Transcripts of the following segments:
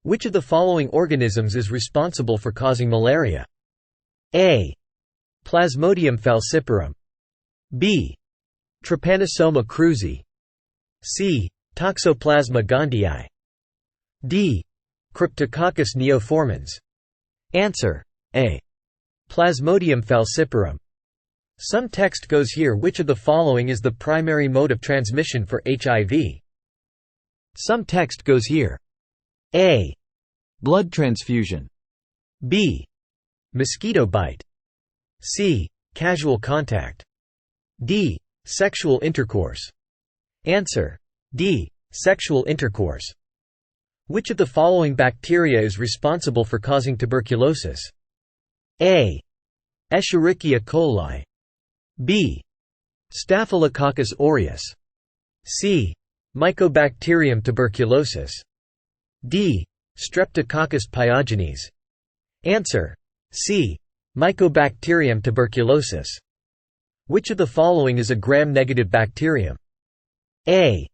Which of the following organisms is responsible for causing malaria? A. Plasmodium falciparum. B. Trypanosoma cruzi. C. Toxoplasma gondii. D. Cryptococcus neoformans. Answer: A. Plasmodium falciparum. Some text goes here. Which of the following is the primary mode of transmission for HIV? Some text goes here. A. Blood transfusion. B. Mosquito bite. C. Casual contact. D. Sexual intercourse. Answer: D. Sexual intercourse. Which of the following bacteria is responsible for causing tuberculosis? A. Escherichia coli. B. Staphylococcus aureus. C. Mycobacterium tuberculosis. D. Streptococcus pyogenes. Answer: C. Mycobacterium tuberculosis. Which of the following is a gram-negative bacterium? A.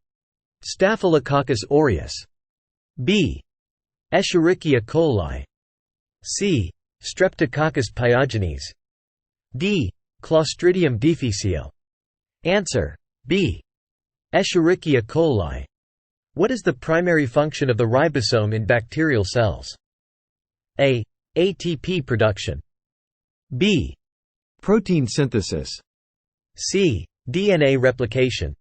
Staphylococcus aureus. B. Escherichia coli. C. Streptococcus pyogenes. D. Clostridium difficile. Answer: B. Escherichia coli. What is the primary function of the ribosome in bacterial cells? A. ATP production. B. Protein synthesis. C. DNA replication.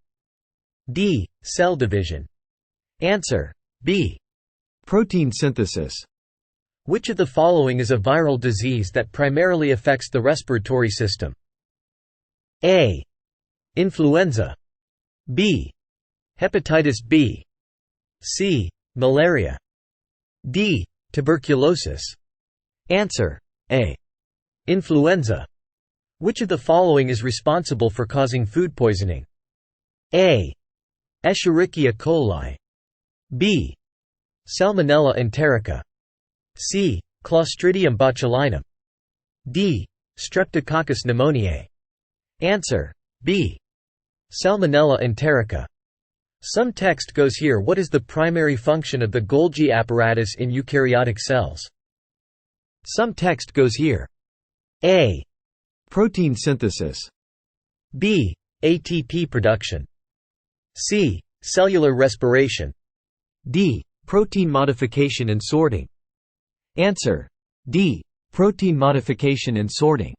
D. Cell division. Answer: B. Protein synthesis. Which of the following is a viral disease that primarily affects the respiratory system? A. Influenza. B. Hepatitis B. C. Malaria. D. Tuberculosis. Answer: A. Influenza. Which of the following is responsible for causing food poisoning? A. Escherichia coli. B. Salmonella enterica. C. Clostridium botulinum. D. Streptococcus pneumoniae. Answer: B. Salmonella enterica. Some text goes here. What is the primary function of the Golgi apparatus in eukaryotic cells? Some text goes here. A. Protein synthesis. B. ATP production. C. Cellular respiration. D. Protein modification and sorting. Answer: D. Protein modification and sorting.